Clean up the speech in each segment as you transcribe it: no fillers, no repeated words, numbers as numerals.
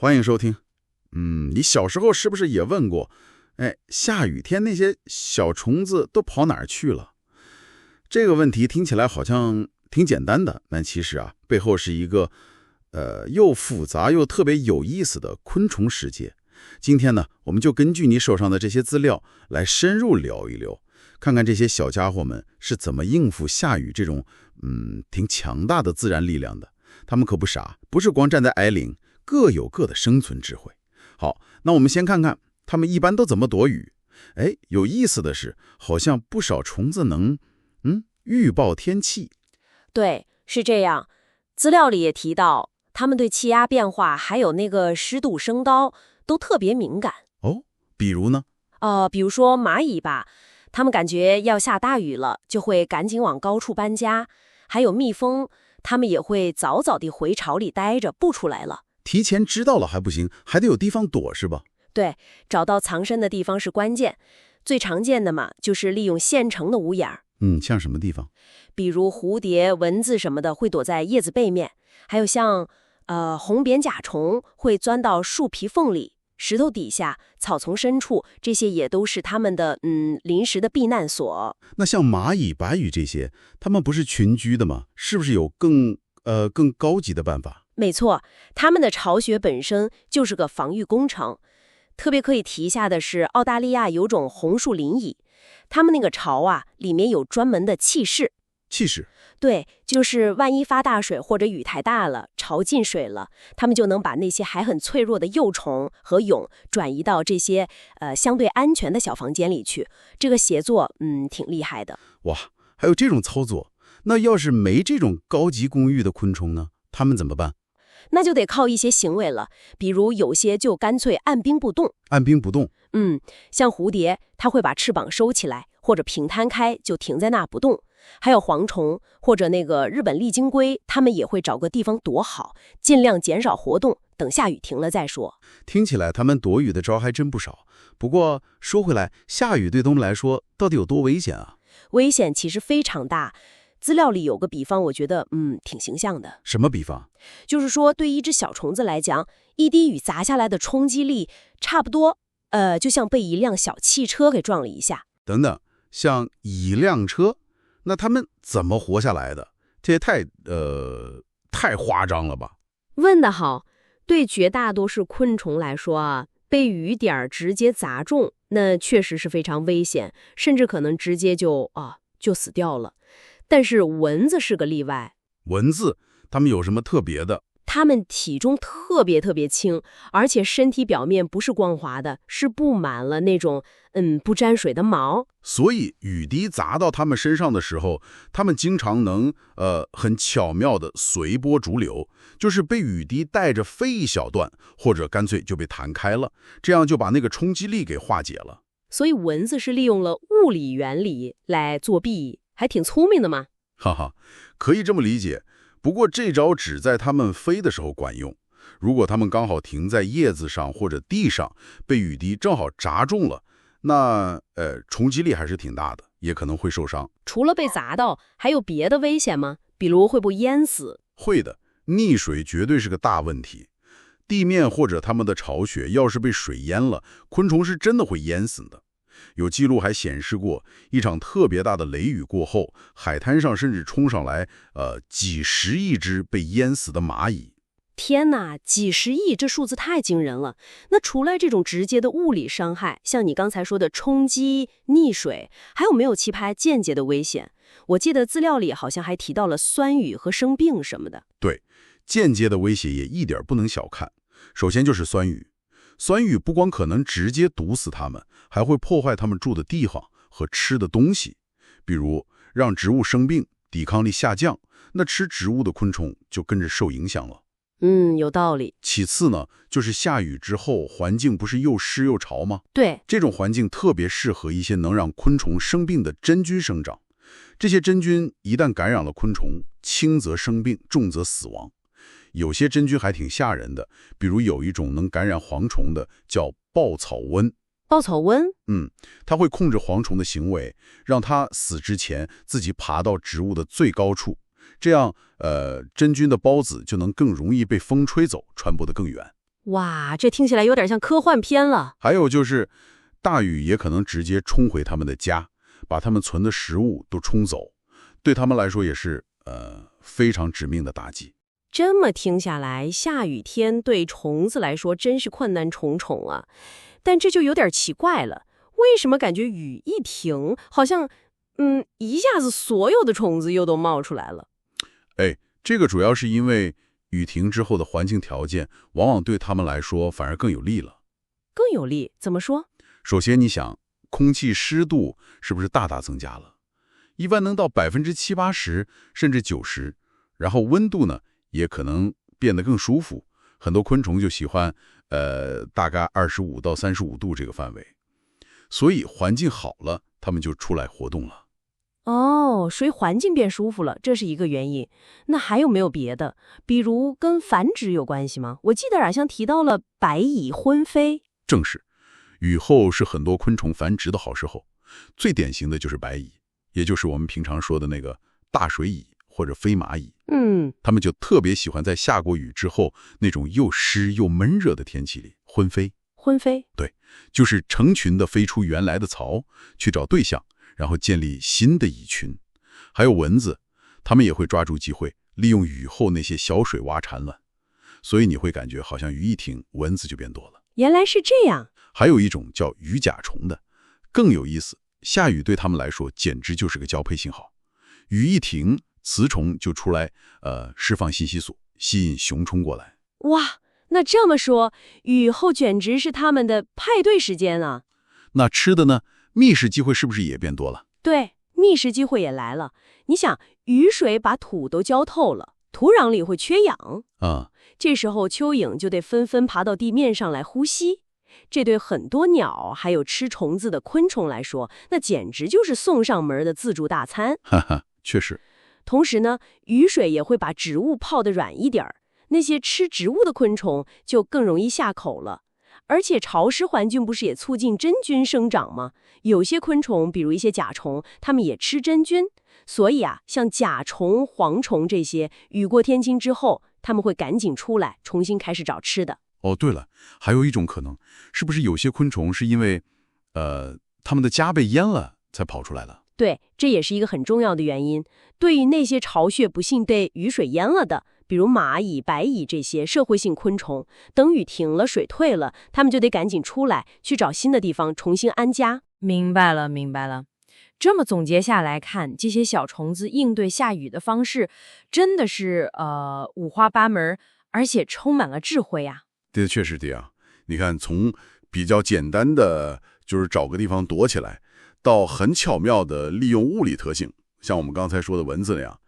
欢迎收听。你小时候是不是也问过，下雨天那些小虫子都跑哪儿去了？这个问题听起来好像挺简单的，但其实背后是一个又复杂又特别有意思的昆虫世界。今天呢，我们就根据你手上的这些资料来深入聊一聊，看看这些小家伙们是怎么应付下雨这种挺强大的自然力量的。他们可不傻，不是光站在矮岭，各有各的生存智慧。好，那我们先看看他们一般都怎么躲雨。有意思的是，好像不少虫子能预报天气。对，是这样。资料里也提到，他们对气压变化还有那个湿度升高都特别敏感。哦，比如呢？比如说蚂蚁吧，他们感觉要下大雨了，就会赶紧往高处搬家。还有蜜蜂，他们也会早早地回巢里待着，不出来了。提前知道了还不行，还得有地方躲是吧？对，找到藏身的地方是关键。最常见的嘛，就是利用现成的屋檐儿。像什么地方？比如蝴蝶、蚊子什么的会躲在叶子背面，还有像红扁甲虫会钻到树皮缝里、石头底下、草丛深处，这些也都是它们的临时的避难所。那像蚂蚁、白蚁这些，它们不是群居的吗？是不是有更高级的办法？没错，它们的巢穴本身就是个防御工程。特别可以提一下的是，澳大利亚有种红树林蚁，它们那个巢里面有专门的气室。气室？对，就是万一发大水或者雨太大了，巢进水了，它们就能把那些还很脆弱的幼虫和蛹转移到这些相对安全的小房间里去。这个协作挺厉害的。哇，还有这种操作？那要是没这种高级公寓的昆虫呢？它们怎么办？那就得靠一些行为了，比如有些就干脆按兵不动。按兵不动？像蝴蝶，它会把翅膀收起来，或者平摊开，就停在那不动。还有蝗虫或者那个日本丽晶龟，它们也会找个地方躲好，尽量减少活动，等下雨停了再说。听起来它们躲雨的招还真不少。不过说回来，下雨对它们来说到底有多危险啊？危险其实非常大。资料里有个比方，我觉得挺形象的。什么比方？就是说，对一只小虫子来讲，一滴雨砸下来的冲击力，差不多就像被一辆小汽车给撞了一下。等等，像一辆车？那他们怎么活下来的？这也太夸张了吧？问得好。对绝大多数昆虫来说被雨点直接砸中，那确实是非常危险，甚至可能直接就死掉了。但是蚊子是个例外。蚊子它们有什么特别的？它们体重特别特别轻，而且身体表面不是光滑的，是布满了那种不沾水的毛。所以雨滴砸到它们身上的时候，它们经常能很巧妙的随波逐流，就是被雨滴带着飞一小段，或者干脆就被弹开了，这样就把那个冲击力给化解了。所以蚊子是利用了物理原理来作弊，还挺聪明的嘛。哈哈，可以这么理解。不过这招只在它们飞的时候管用，如果它们刚好停在叶子上或者地上，被雨滴正好砸中了，那冲击力还是挺大的，也可能会受伤。除了被砸到，还有别的危险吗？比如会不会淹死？会的，溺水绝对是个大问题。地面或者它们的巢穴要是被水淹了，昆虫是真的会淹死的。有记录还显示过，一场特别大的雷雨过后，海滩上甚至冲上来几十亿只被淹死的蚂蚁。天哪，几十亿，这数字太惊人了。那除了这种直接的物理伤害，像你刚才说的冲击、溺水，还有没有其他间接的危险？我记得资料里好像还提到了酸雨和生病什么的。对，间接的威胁也一点不能小看。首先就是酸雨。酸雨不光可能直接毒死它们，还会破坏它们住的地方和吃的东西，比如让植物生病，抵抗力下降，那吃植物的昆虫就跟着受影响了。有道理。其次呢，就是下雨之后，环境不是又湿又潮吗？对，这种环境特别适合一些能让昆虫生病的真菌生长。这些真菌一旦感染了昆虫，轻则生病，重则死亡。有些真菌还挺吓人的，比如有一种能感染蝗虫的，叫豹草瘟。豹草瘟？它会控制蝗虫的行为，让它死之前自己爬到植物的最高处，这样真菌的孢子就能更容易被风吹走，传播得更远。哇，这听起来有点像科幻片了。还有就是，大雨也可能直接冲回他们的家，把他们存的食物都冲走，对他们来说也是非常致命的打击。这么听下来，下雨天对虫子来说真是困难重重啊。但这就有点奇怪了，为什么感觉雨一停，好像一下子所有的虫子又都冒出来了？这个主要是因为雨停之后的环境条件，往往对他们来说反而更有利了。更有利？怎么说？首先，你想，空气湿度是不是大大增加了？一般能到70%-80%甚至90%，然后温度呢也可能变得更舒服。很多昆虫就喜欢大概25到35度这个范围，所以环境好了，它们就出来活动了。哦，所以环境变舒服了，这是一个原因。那还有没有别的？比如跟繁殖有关系吗？我记得好像提到了白蚁婚飞。正是，雨后是很多昆虫繁殖的好时候，最典型的就是白蚁，也就是我们平常说的那个大水蚁或者飞蚂蚁。它们就特别喜欢在下过雨之后那种又湿又闷热的天气里婚飞。婚飞？对，就是成群的飞出原来的巢，去找对象，然后建立新的蚁群。还有蚊子，它们也会抓住机会，利用雨后那些小水洼产卵。所以你会感觉好像雨一停，蚊子就变多了。原来是这样。还有一种叫鱼甲虫的，更有意思，下雨对它们来说简直就是个交配信号。雨一停，雌虫就出来释放信息素，吸引雄虫过来。哇，那这么说，雨后简直是它们的派对时间啊。那吃的呢？觅食机会是不是也变多了？对，觅食机会也来了。你想，雨水把土都浇透了，土壤里会缺氧这时候蚯蚓就得纷纷爬到地面上来呼吸。这对很多鸟还有吃虫子的昆虫来说，那简直就是送上门的自助大餐。哈哈，确实。同时呢，雨水也会把植物泡得软一点儿，那些吃植物的昆虫就更容易下口了。而且潮湿环境不是也促进真菌生长吗？有些昆虫，比如一些甲虫，它们也吃真菌。所以啊，像甲虫、蝗虫这些，雨过天晴之后，它们会赶紧出来，重新开始找吃的。哦，对了，还有一种可能，是不是有些昆虫是因为它们的家被淹了才跑出来了？对，这也是一个很重要的原因。对于那些巢穴不幸被雨水淹了的，比如蚂蚁、白蚁这些社会性昆虫，等雨停了、水退了，它们就得赶紧出来，去找新的地方重新安家。明白了，明白了。这么总结下来看，这些小虫子应对下雨的方式，真的是五花八门，而且充满了智慧啊。的确是这样。你看，从比较简单的就是找个地方躲起来，到很巧妙的利用物理特性，像我们刚才说的蚊子那样，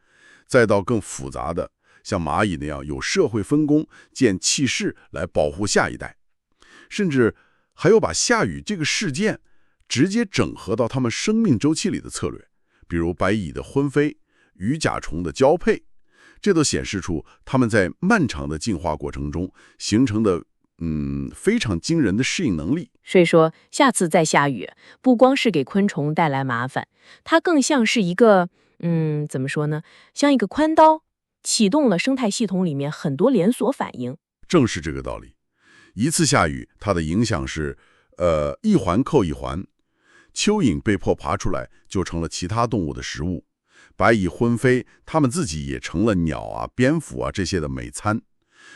再到更复杂的，像蚂蚁那样有社会分工，建气室来保护下一代，甚至还有把下雨这个事件直接整合到他们生命周期里的策略，比如白蚁的婚飞、鱼甲虫的交配，这都显示出他们在漫长的进化过程中形成的非常惊人的适应能力。所以说，下次再下雨，不光是给昆虫带来麻烦，它更像是一个怎么说呢？像一个宽刀，启动了生态系统里面很多连锁反应。正是这个道理。一次下雨，它的影响是一环扣一环。蚯蚓被迫爬出来，就成了其他动物的食物；白蚁婚飞，它们自己也成了鸟啊、蝙蝠啊这些的美餐。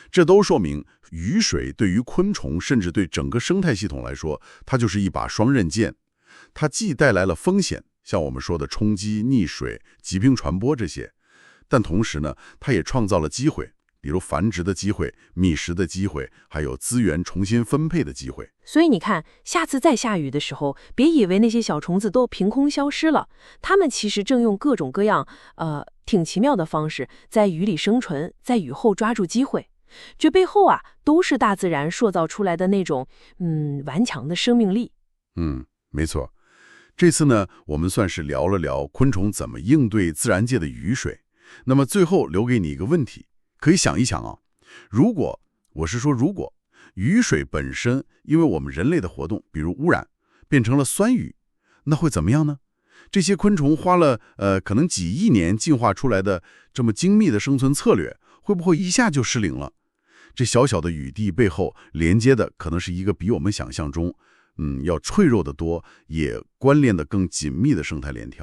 这都说明雨水对于昆虫，甚至对整个生态系统来说，它就是一把双刃剑。它既带来了风险，像我们说的冲击、溺水、疾病传播这些，但同时呢，它也创造了机会，比如繁殖的机会、觅食的机会，还有资源重新分配的机会。所以你看，下次再下雨的时候，别以为那些小虫子都凭空消失了，它们其实正用各种各样挺奇妙的方式，在雨里生存，在雨后抓住机会。这背后啊，都是大自然塑造出来的那种顽强的生命力。没错。这次呢，我们算是聊了聊昆虫怎么应对自然界的雨水。那么最后留给你一个问题，可以想一想啊，如果雨水本身因为我们人类的活动，比如污染，变成了酸雨，那会怎么样呢？这些昆虫花了可能几亿年进化出来的这么精密的生存策略，会不会一下就失灵了？这小小的雨滴背后连接的可能是一个比我们想象中，要脆弱得多，也关联的更紧密的生态链条。